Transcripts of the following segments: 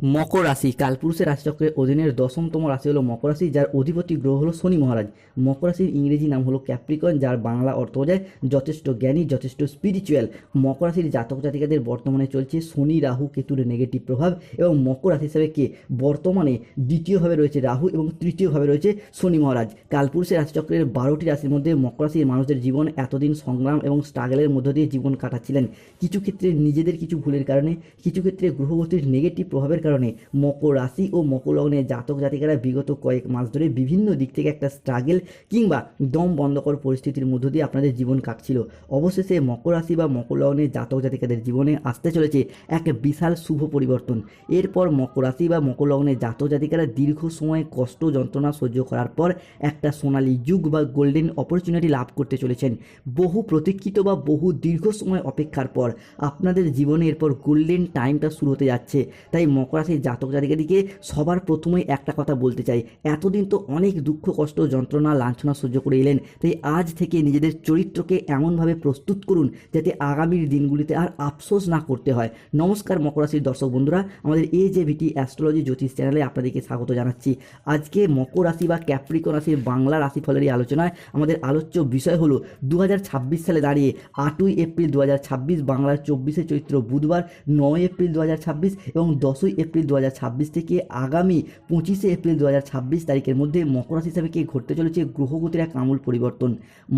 মকর রাশি কালপুরুষের রাশিচক্রের অধীনের 10তম রাশি হলো মকর রাশি, যার অধিপতি গ্রহ হলো শনি মহারাজ। মকর রাশির ইংরেজি নাম হলো ক্যাপ্রিকন, যার বাংলা অর্থ বোঝায় যথেষ্ট জ্ঞানী, যথেষ্ট স্পিরিচুয়াল। মকর রাশির জাতক জাতিকাদের বর্তমানে চলছে শনি রাহু কেতুর নেগেটিভ প্রভাব, এবং মকর রাশি হিসাবে কে বর্তমানে দ্বিতীয়ভাবে রয়েছে রাহু এবং তৃতীয়ভাবে রয়েছে শনি মহারাজ। কালপুরুষের রাশিচক্রের 12টি রাশির মধ্যে মকর রাশির মানুষদের জীবন এতদিন সংগ্রাম এবং স্ট্রাগলের মধ্য দিয়ে জীবন কাটাচ্ছিলেন। কিছু ক্ষেত্রে নিজেদের কিছু ভুলের কারণে, কিছু ক্ষেত্রে গ্রহগতির নেগেটিভ প্রভাবের কারণে মকর রাশি ও মকর লগ্নের জাতক জাতিকারা বিগত কয়েক মাস ধরে বিভিন্ন দিক থেকে একটা স্ট্রাগল কিংবা দম বন্ধকর পরিস্থিতির মধ্য দিয়ে আপনাদের জীবন কাটছিল। অবশেষে মকর রাশি বা মকর লগ্নের জাতক জাতিকাদের জীবনে আসতে চলেছে এক বিশাল শুভ পরিবর্তন। এরপর মকর রাশি বা মকর লগ্নের জাতক জাতিকারা দীর্ঘ সময় কষ্ট যন্ত্রণা সহ্য করার পর একটা সোনালী যুগ বা গোল্ডেন অপরচুনিটি লাভ করতে চলেছেন। বহু প্রতীক্ষিত বা বহু দীর্ঘ সময় অপেক্ষার পর আপনাদের জীবনে এরপর গোল্ডেন টাইমটা শুরু হতে যাচ্ছে। তাই মকর রাশির জাতক জাতিকাদিকে সবার প্রথমেই একটা কথা বলতে চাই, এতদিন তো অনেক দুঃখ কষ্ট যন্ত্রণা লাঞ্ছনা সহ্য করে এলেন, তাই আজ থেকে নিজেদের চরিত্রকে এমনভাবে প্রস্তুত করুন যাতে আগামীর দিনগুলিতে আর আফসোস না করতে হয়। নমস্কার মকর রাশির দর্শক বন্ধুরা, আমাদের AJVT অ্যাস্ট্রোলজি জ্যোতিষ চ্যানেলে আপনাদেরকে স্বাগত জানাচ্ছি। আজকে মকর রাশি বা ক্যাপ্রিকন রাশির বাংলা রাশিফলের এই আলোচনায় আমাদের আলোচ্য বিষয় হলো 2026 সালে দাঁড়িয়ে 8ই এপ্রিল 2026 বাংলার 24শে চৈত্র বুধবার, 9 এপ্রিল 2026 এবং 10ই এপ্রিল 2026 থেকে আগামী 25শে এপ্রিল 2026 তারিখের মধ্যে মকর রাশি হিসাবে কে ঘটতে চলেছে গ্রহগতির এক আমূল পরিবর্তন।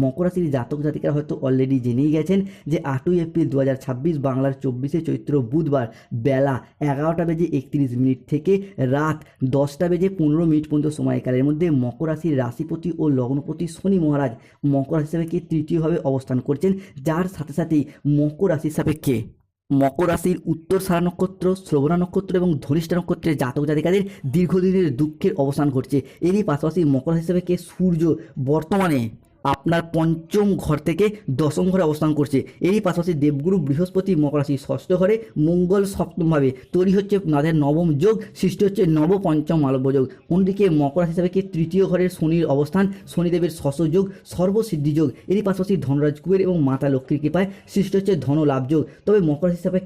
মকর রাশির জাতক জাতিকারা হয়তো অলরেডি জেনেই গেছেন যে 8ই এপ্রিল 2026 বাংলার 24শে চৈত্র বুধবার বেলা 11:31 থেকে রাত 10:15 পর্যন্ত সময়কালের মধ্যে মকর রাশির রাশিপতি ও লগ্নপতি শনি মহারাজ মকর রাশি হিসাবে কে তৃতীয়ভাবে অবস্থান করছেন, যার সাথে সাথেই মকর রাশির সাপেক্ষে মকর রাশির উত্তরসারা নক্ষত্র, শ্রবণা নক্ষত্র এবং ধনিষ্ঠা নক্ষত্রের জাতক জাতিকাদের দীর্ঘদিনের দুঃখের অবসান ঘটছে। এরই পাশাপাশি মকর রাশি হিসেবে কে সূর্য বর্তমানে আপনার পঞ্চম ঘর থেকে দশম ঘরে অবস্থান করছে। এরই পাশাপাশি দেবগুরু বৃহস্পতি মকর রাশির ষষ্ঠ ঘরে, মঙ্গল সপ্তমভাবে তৈরি হচ্ছে তাদের নবম যোগ, সৃষ্টি হচ্ছে নব পঞ্চম মালব্য যোগ। অন্যদিকে মকর রাশি হিসাবে তৃতীয় ঘরের শনির অবস্থান, শনিদেবের ষষ্ঠ যোগ, সর্বসিদ্ধি যোগ। এরই পাশাপাশি ধনরাজ কুবের এবং মাতা লক্ষ্মীর কৃপায় সৃষ্টি হচ্ছে ধন লাভ যোগ। তবে মকর রাশি হিসাবে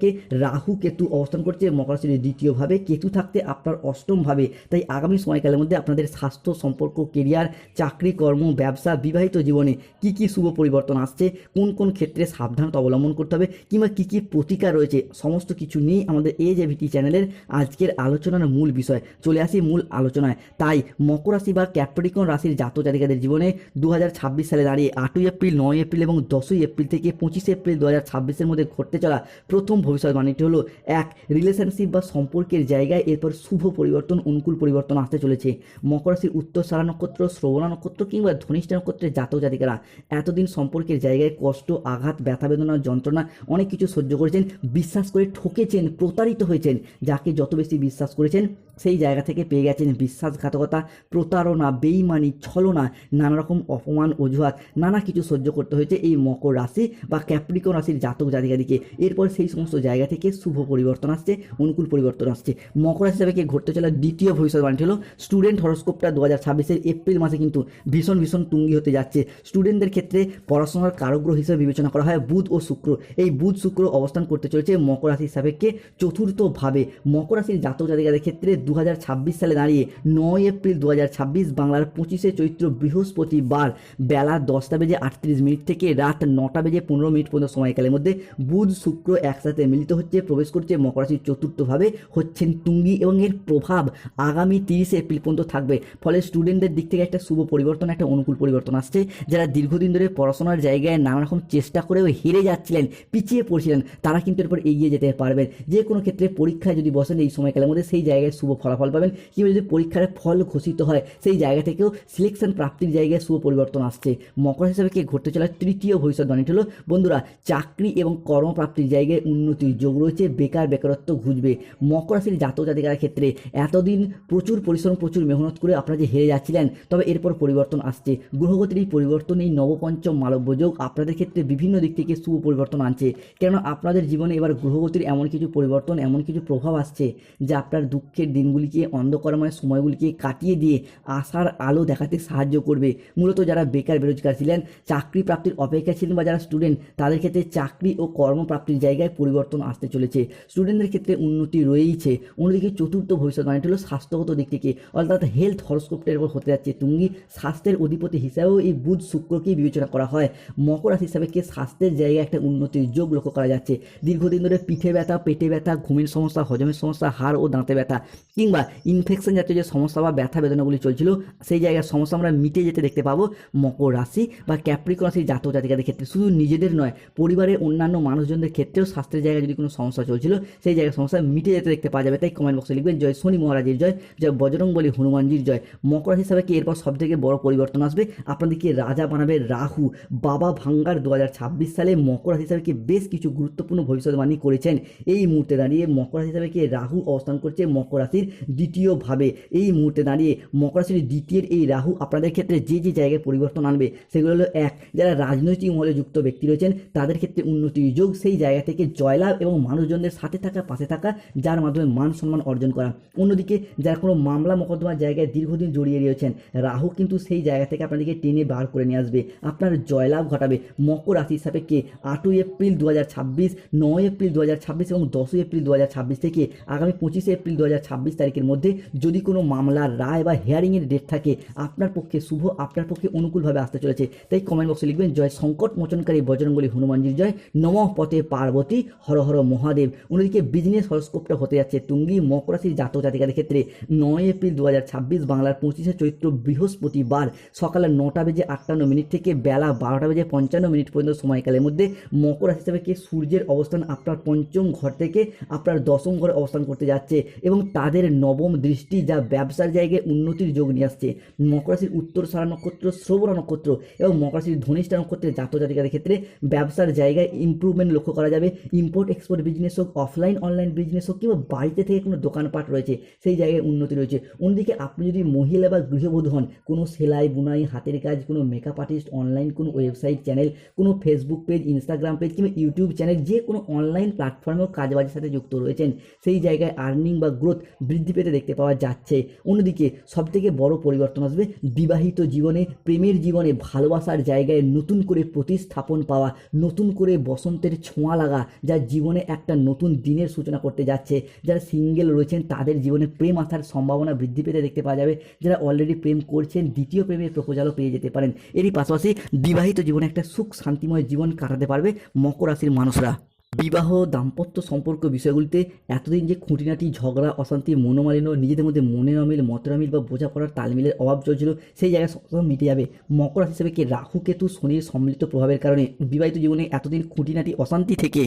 রাহু কেতু অবস্থান করছে মকর রাশির দ্বিতীয়ভাবে, কেতু থাকতে আপনার অষ্টমভাবে। তাই আগামী সময়কালের মধ্যে আপনাদের স্বাস্থ্য, সম্পর্ক, কেরিয়ার, চাকরি, কর্ম, ব্যবসা, বিবাহিত জীবনে কি কি শুভ পরিবর্তন আসছে, কোন কোন ক্ষেত্রে সাবধানতা অবলম্বন করতে হবে কিংবা কি কি প্রতিকার রয়েছে, সমস্ত কিছু নিয়ে আমাদের AJVT চ্যানেলের আজকের আলোচনার মূল বিষয়। চলে আসি মূল আলোচনায়। তাই মকর রাশি বা ক্যাপ্রিকন রাশির জাতক জাতিকাদের জীবনে 2026 সালে দাঁড়িয়ে 8ই এপ্রিল, 9 এপ্রিল এবং 10ই এপ্রিল থেকে 25শে এপ্রিল 2026-এর মধ্যে ঘটতে চলা প্রথম ভবিষ্যৎবাণীটি হলো এক, রিলেশনশিপ বা সম্পর্কের জায়গায় এরপর শুভ পরিবর্তন, অনুকূল পরিবর্তন আসতে চলেছে। মকর রাশির উত্তরসারা নক্ষত্র, শ্রবণা নক্ষত্র কিংবা ধনিষ্ঠা নক্ষত্রের জাতক জাতিকারা এতদিন সম্পর্কের জায়গায় কষ্ট, আঘাত, ব্যথা বেদনা, যন্ত্রণা অনেক কিছু সহ্য করেছেন, বিশ্বাস করে ঠকেছেন, প্রতারিত হয়েছেন। যাকে যত বেশি বিশ্বাস করেছেন সেই জায়গা থেকে পেয়ে গেছেন বিশ্বাসঘাতকতা, প্রতারণা, বেইমানি, ছলনা, নানা রকম অপমান, অজুহাত, নানা কিছু সহ্য করতে হয়েছে এই মকর রাশি বা ক্যাপ্রিকন রাশির জাতক জাতিকাদিকে। এরপর সেই সমস্ত জায়গা থেকে শুভ পরিবর্তন আসছে, অনুকূল পরিবর্তন আসছে। মকর রাশি হিসাবে ঘটতে চলা দ্বিতীয় ভবিষ্যৎবাণী হলো স্টুডেন্ট হরোস্কোপটা 2026-এর এপ্রিল মাসে কিন্তু ভীষণ ভীষণ তুঙ্গি হতে যাচ্ছে। স্টুডেন্টদের ক্ষেত্রে পড়াশোনার কারগ্রহ হিসেবে বিবেচনা করা হয় বুধ ও শুক্র। এই বুধ শুক্র অবস্থান করতে চলেছে মকর রাশির সাপেক্ষে চতুর্থভাবে। মকর রাশির জাতক জাতিকাদের ক্ষেত্রে 2026 সালে দাঁড়িয়ে 9 এপ্রিল 2026 বাংলার 25শে চৈত্র বৃহস্পতিবার বেলা 10:38 থেকে রাত 9:15 পর্যন্ত সময়কালের মধ্যে বুধ শুক্র একসাথে মিলিত হচ্ছে, প্রবেশ করছে মকর রাশির চতুর্থভাবে, হচ্ছেন তুঙ্গি এবং এর প্রভাব আগামী 30শে এপ্রিল পর্যন্ত থাকবে। ফলে স্টুডেন্টদের দিক থেকে একটা শুভ পরিবর্তন, একটা অনুকূল পরিবর্তন আসছে। যারা দীর্ঘদিন ধরে পড়াশোনার জায়গায় নানা রকম চেষ্টা করেও হেরে যাচ্ছিলেন, পিছিয়ে পড়ছিলেন, তারা কিন্তু এরপর এগিয়ে যেতে পারবেন। যে কোনো ক্ষেত্রে পরীক্ষায় যদি বসেন এই সময়কালের মধ্যে সেই জায়গায় শুভ ফলাফল পাবেন, কিংবা যদি পরীক্ষার ফল ঘোষিত হয় সেই জায়গা থেকেও সিলেকশন প্রাপ্তির জায়গায় শুভ পরিবর্তন আসছে। মকর হিসাবে ঘটতে চলা তৃতীয় ভবিষ্যৎবাণীটি হলো বন্ধুরা চাকরি এবং কর্মপ্রাপ্তির জায়গায় উন্নতির যোগ রয়েছে, বেকারত্ব ঘুচবে। মকর রাশির জাতক জাতিকার ক্ষেত্রে এতদিন প্রচুর পরিশ্রম, প্রচুর মেহনত করে আপনারা যে হেরে যাচ্ছিলেন, তবে এরপর পরিবর্তন আসছে। গ্রহগতির এই পরিবর্তন পরিবর্তন, এই নবপঞ্চম মালব্য যোগ আপনাদের ক্ষেত্রে বিভিন্ন দিক থেকে শুভ পরিবর্তন আনছে। কেননা আপনাদের জীবনে এবার গ্রহগতির এমন কিছু পরিবর্তন, এমন কিছু প্রভাব আসছে যা আপনার দুঃখের দিনগুলিকে, অন্ধকারময় সময়গুলিকে কাটিয়ে দিয়ে আশার আলো দেখাতে সাহায্য করবে। মূলত যারা বেকার বেরোজগার ছিলেন, চাকরি প্রাপ্তির অপেক্ষায় ছিলেন বা যারা স্টুডেন্ট, তাদের ক্ষেত্রে চাকরি ও কর্মপ্রাপ্তির জায়গায় পরিবর্তন আসতে চলেছে। স্টুডেন্টদের ক্ষেত্রে উন্নতি রয়েইছে। অন্যদিকে চতুর্থ ভবিষ্যৎবাণীটি হলো স্বাস্থ্যগত দিক থেকে, অর্থাৎ হেলথ হরস্কোপটার উপর হতে যাচ্ছে তুঙ্গি। স্বাস্থ্যের অধিপতি হিসাবেও এই বুধ শুক্রকেই বিবেচনা করা হয়। মকর রাশি হিসাবে কে স্বাস্থ্যের জায়গায় একটা উন্নতির যোগ লক্ষ্য করা যাচ্ছে। দীর্ঘদিন ধরে পিঠে ব্যথা, পেটে ব্যথা, ঘুমের সমস্যা, হজমের সমস্যা, হাড় ও দাঁতে ব্যথা কিংবা ইনফেকশন জাতীয় যে সমস্যা বা ব্যথা বেদনাগুলি চলছিল, সেই জায়গার সমস্যা আমরা মিটে যেতে দেখতে পাবো মকর রাশি বা ক্যাপ্রিকর্ন রাশির জাতক জাতিকাদের ক্ষেত্রে। শুধু নিজেদের নয়, পরিবারের অন্যান্য মানুষজনদের ক্ষেত্রেও স্বাস্থ্যের জায়গায় যদি কোনো সমস্যা চলছিল, সেই জায়গার সমস্যা মিটে যেতে দেখতে পাওয়া যাবে। তাই কমেন্ট বক্সে লিখবেন জয় শনি মহারাজের জয়, জয় বজরংবলী হনুমানজির জয়। মকর রাশি হিসাবে কি এরপর সবথেকে বড় পরিবর্তন আসবে, আপনাদেরকে রাজা বানাবে রাহু। বাবা ভাঙ্গার 2026 সালে মকর রাশি হিসাবে কি বেশ কিছু গুরুত্বপূর্ণ ভবিষ্যৎবাণী করেছেন। এই মুহূর্তে দাঁড়িয়ে মকর রাশি হিসাবে কি রাহু অবস্থান করছে মকর রাশির দ্বিতীয় ভাবে। এই মুহূর্তে দাঁড়িয়ে মকর রাশির দ্বিতীয় এই রাহু আপনাদের ক্ষেত্রে যে যে জায়গায় পরিবর্তন আনবে সেগুলো হলো, এক, যারা রাজনৈতিক মহলে যুক্ত ব্যক্তি রয়েছেন তাদের ক্ষেত্রে উন্নতির যোগ, সেই জায়গা থেকে জয়লাভ এবং মানুষজনদের সাথে থাকা, পাশে থাকা, যার মাধ্যমে মান সম্মান অর্জন করা। অন্যদিকে যারা কোনো মামলা মোকদ্দমার জায়গায় দীর্ঘদিন জড়িয়ে রয়েছেন, রাহু কিন্তু সেই জায়গা থেকে আপনাদেরকে টেনে বার করে নিয়ে আসবে, আপনার জয়লাভ ঘটাবে। মকর রাশি হিসাবে কে 8ই এপ্রিল 2026, 9 এপ্রিল 2026 এবং 10ই এপ্রিল 2026 থেকে আগামী 25শে এপ্রিল 2026 তারিখের মধ্যে যদি কোনো মামলার রায় বা হিয়ারিংয়ের ডেট থাকে, আপনার পক্ষে শুভ, আপনার পক্ষে অনুকূলভাবে আসতে চলেছে। তাই কমেন্ট বক্সে লিখবেন জয় সংকট মোচনকারী বজরংবলী হনুমানজির জয়, নমঃ পথে পার্বতী, হর হর মহাদেব। অন্যদিকে বিজনেস হরস্কোপটা হতে যাচ্ছে তুঙ্গি মকর রাশির জাতক জাতিকাদের ক্ষেত্রে 9 এপ্রিল 2026 বাংলার 25শে চৈত্র বৃহস্পতিবার সকালে 9:58 থেকে বেলা 12:55 পর্যন্ত সময়কালের মধ্যে মকর রাশি হিসাবে কি সূর্যের অবস্থান আপনার পঞ্চম ঘর থেকে আপনার দশম ঘরে অবস্থান করতে যাচ্ছে এবং তাদের নবম দৃষ্টি যা ব্যবসার জায়গায় উন্নতির যোগ নিয়ে আসছে। মকর রাশির উত্তরসারা নক্ষত্র, শ্রবণা নক্ষত্র এবং মকর রাশির ধনিষ্ঠা নক্ষত্রের জাতক জাতিকাদের ক্ষেত্রে ব্যবসার জায়গায় ইমপ্রুভমেন্ট লক্ষ্য করা যাবে। ইম্পোর্ট এক্সপোর্ট বিজনেস হোক, অফলাইন অনলাইন বিজনেস হোক কিংবা বাড়িতে থেকে কোনো দোকানপাট রয়েছে, সেই জায়গায় উন্নতি রয়েছে। অন্যদিকে আপনি যদি মহিলা বা গৃহবধূ হন, কোনো সেলাই বুনাই, হাতের কাজ, কোনো মেকআপ আর্টিস্ট, অনলাইন কোনো ওয়েবসাইট চ্যানেল, কোনো ফেসবুক পেজ, ইনস্টাগ্রাম পেজ কিংবা ইউটিউব চ্যানেল, যে কোনো অনলাইন প্ল্যাটফর্মেও কাজবাজের সাথে যুক্ত রয়েছেন, সেই জায়গায় আর্নিং বা গ্রোথ বৃদ্ধি পেতে দেখতে পাওয়া যাচ্ছে। অন্যদিকে সবথেকে বড় পরিবর্তন আসবে বিবাহিত জীবনে, প্রেমের জীবনে, ভালোবাসার জায়গায় নতুন করে প্রতিস্থাপন পাওয়া, নতুন করে বসন্তের ছোঁয়া লাগা, যা জীবনে একটা নতুন দিনের সূচনা করতে যাচ্ছে। যারা সিঙ্গেল রয়েছেন তাদের জীবনে প্রেম আসার সম্ভাবনা বৃদ্ধি পেতে দেখতে পাওয়া যাবে। যারা অলরেডি প্রেম করছেন, দ্বিতীয় প্রেমের প্রপোজালও পেয়ে যেতে পারেন। এরই পাশাপাশি বিবাহিত জীবনে একটা সুখ শান্তিময় জীবন কাটাতে পারবে মকর রাশির মানুষরা। বিবাহ, দাম্পত্য সম্পর্ক বিষয়গুলিতে এতদিন যে খুঁটিনাটি ঝগড়া, অশান্তি, মনোমালিন্য, নিজেদের মধ্যে মনের অমিল, মতের অমিল বা বোঝাপড়ার তালমিলের অভাব চলছিল, সেই জায়গায় সব মিটে যাবে। মকর রাশি হিসেবে কি রাহু কেতু শনির সম্মিলিত প্রভাবের কারণে বিবাহিত জীবনে এতদিন খুঁটিনাটি অশান্তি থেকে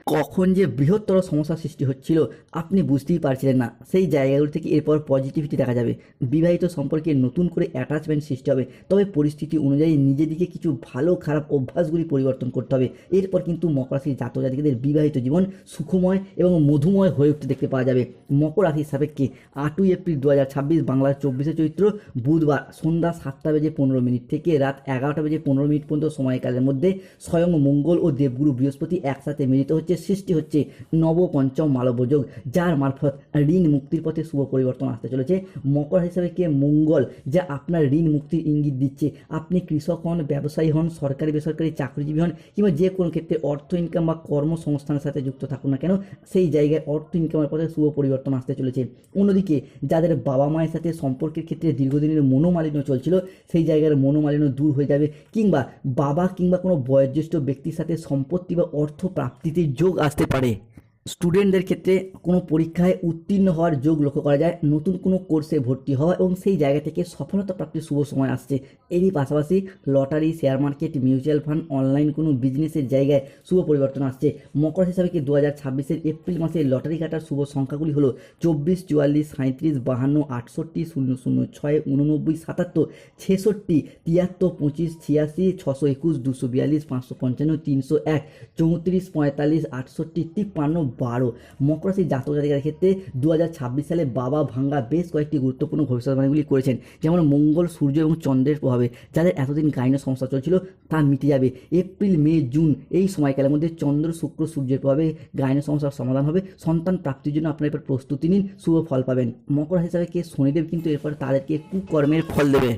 কখন যে বৃহত্তর সমস্যার সৃষ্টি হচ্ছিল আপনি বুঝতেই পারছিলেন না, সেই জায়গাগুলো থেকে এরপর পজিটিভিটি দেখা যাবে। বিবাহিত সম্পর্কে নতুন করে অ্যাটাচমেন্ট সৃষ্টি হবে, তবে পরিস্থিতি অনুযায়ী নিজেদিকে কিছু ভালো খারাপ অভ্যাসগুলি পরিবর্তন করতে হবে। এরপর কিন্তু মকর রাশির জাতক জাতিকাদের বিবাহিত জীবন সুখময় এবং মধুময় হয়ে উঠতে দেখতে পাওয়া যাবে। মকর রাশির সাপেক্ষে 8ই এপ্রিল 2026 বাংলার 24শে চৈত্র বুধবার সন্ধ্যা 7:15 থেকে রাত 11:15 পর্যন্ত সময়কালের মধ্যে স্বয়ং মঙ্গল ও দেবগুরু বৃহস্পতি একসাথে মিলিত হচ্ছে, সৃষ্টি হচ্ছে নবপঞ্চম মালব্য যোগ, যার মারফত ঋণ মুক্তির পথে শুভ পরিবর্তন আসতে চলেছে। মকর হিসাবে কে মঙ্গল যা আপনার ঋণ মুক্তির ইঙ্গিত দিচ্ছে। আপনি কৃষক হন, ব্যবসায়ী হন, সরকারি বেসরকারি চাকরিজীবী হন কিংবা যে কোনো ক্ষেত্রে অর্থ ইনকাম বা কর্মসংস্থানের সাথে যুক্ত থাকুন না কেন, সেই জায়গায় অর্থ ইনকামের পথে শুভ পরিবর্তন আসতে চলেছে। অন্যদিকে যাদের বাবা মায়ের সাথে সম্পর্কের ক্ষেত্রে দীর্ঘদিনের মনোমালিন্য চলছিল, সেই জায়গার মনোমালিন্য দূর হয়ে যাবে কিংবা বাবা কিংবা কোনো বয়োজ্যেষ্ঠ ব্যক্তির সাথে সম্পত্তি বা অর্থ প্রাপ্তিতে যোগ আসতে পারে। স্টুডেন্টদের ক্ষেত্রে কোনো পরীক্ষায় উত্তীর্ণ হওয়ার যোগ লক্ষ্য করা যায়, নতুন কোনো কোর্সে ভর্তি হওয়া এবং সেই জায়গা থেকে সফলতা প্রাপ্তির শুভ সময় আসছে। এরই পাশাপাশি lottery, share market, mutual fund, online কোনো বিজনেসের জায়গায় শুভ পরিবর্তন আসছে। মকর হিসাবে কি 2026 এপ্রিল মাসে লটারি কাটার শুভ সংখ্যাগুলি হলো 24, 44, 37, 52, 68, 006, 89, 77, 66, 73, 25, 86, 621, 242, 555, 301, 34, 45, 68, 53, 12। মকর রাশির জাতক জাতিকার ক্ষেত্রে 2026 সালে বাবা ভাঙ্গা বেশ কয়েকটি গুরুত্বপূর্ণ ভবিষ্যৎবাণীগুলি করেছেন, যেমন মঙ্গল, সূর্য এবং চন্দ্রের প্রভাবে যাদের এতদিন গাইনো সমস্যা চলছিল তা মিটে যাবে। এপ্রিল, মে, জুন এই সময়কালের মধ্যে চন্দ্র, শুক্র, সূর্যের প্রভাবে গাইনো সমস্যার সমাধান হবে। সন্তান প্রাপ্তির জন্য আপনারা এরপর প্রস্তুতি নিন, শুভ ফল পাবেন। মকর রাশি হিসাবে কে শনিদেব কিন্তু এরপর তাদেরকে কুকর্মের ফল দেবে।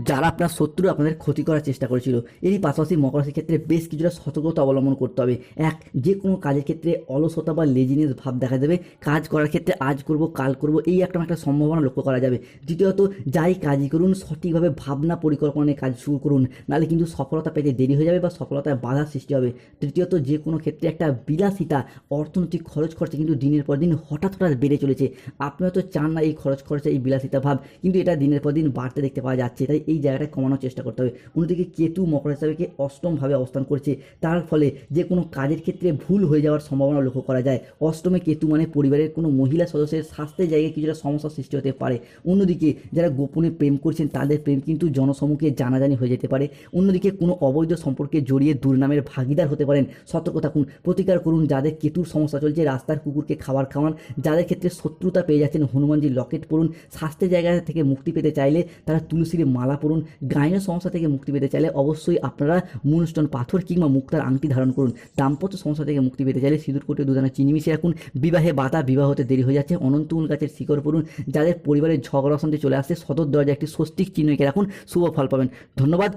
যারা আপনার শত্রু আপনাদের ক্ষতি করার চেষ্টা করেছিল, এরই পাশাপাশি মকর রাশির ক্ষেত্রে বেশ কিছুটা সতর্কতা অবলম্বন করতে হবে। এক, যে কোনো কাজের ক্ষেত্রে অলসতা বা লেজিনেস ভাব দেখা যাবে। কাজ করার ক্ষেত্রে আজ করব কাল করব এই একটা সম্ভাবনা লক্ষ্য করা যাবে। দ্বিতীয়ত, যাই কাজই করুন সঠিকভাবে ভাবনা পরিকল্পনা নিয়ে কাজ শুরু করুন, নাহলে কিন্তু সফলতা পেতে দেরি হয়ে যাবে বা সফলতায় বাধার সৃষ্টি হবে। তৃতীয়ত, যে কোনো ক্ষেত্রে একটা বিলাসিতা, অর্থনৈতিক খরচ খরচা কিন্তু দিনের পর দিন হঠাৎ বেড়ে চলেছে। আপনি হয়তো চান না এই খরচ খরচা, এই বিলাসিতা ভাব, কিন্তু এটা দিনের পর দিন বাড়তে দেখতে পাওয়া যাচ্ছে, তাই এই জায়গাটা কমানোর চেষ্টা করতে হবে। অন্যদিকে কেতু মকর হিসাবে অষ্টমভাবে অবস্থান করছে, তার ফলে যে কোনো কাজের ক্ষেত্রে ভুল হয়ে যাওয়ার সম্ভাবনা লক্ষ্য করা যায়। অষ্টমে কেতু মানে পরিবারের কোনো মহিলা সদস্যের স্বাস্থ্যের জায়গায় কিছুটা সমস্যার সৃষ্টি হতে পারে। অন্যদিকে যারা গোপনে প্রেম করছেন তাদের প্রেম কিন্তু জনসম্মুখে জানাজানি হয়ে যেতে পারে। অন্যদিকে কোনো অবৈধ সম্পর্কে জড়িয়ে দুর্নামের ভাগিদার হতে পারেন, সতর্ক থাকুন, প্রতিকার করুন। যাদের কেতুর সমস্যা চলছে রাস্তার কুকুরকে খাবার খাওয়ান। যাদের ক্ষেত্রে শত্রুতা পেয়ে যাচ্ছেন হনুমানজির লকেট পড়ুন। স্বাস্থ্যের জায়গা থেকে মুক্তি পেতে চাইলে তারা তুলসীর মালা পড়ুন। গাইনো সমস্যা থেকে মুক্তি পেতে চাইলে অবশ্যই আপনারা মুনস্টোন পাথর কিংবা মুক্তার আংটি ধারণ করুন। দাম্পত্য সমস্যা থেকে মুক্তি পেতে চাইলে সিঁদুর কোটে দুদানা চিনি মিশিয়ে রাখুন। বিবাহে বাধা, বিবাহ হতে দেরি হয়ে যাচ্ছে, অনন্তমূল গাছের শিকড় পড়ুন। যাদের পরিবারের ঝগড়া অশান্তি চলে আসছে সদর দরজায় একটি স্বস্তিক চিহ্ন এঁকে রাখুন, শুভ ফল পাবেন। ধন্যবাদ।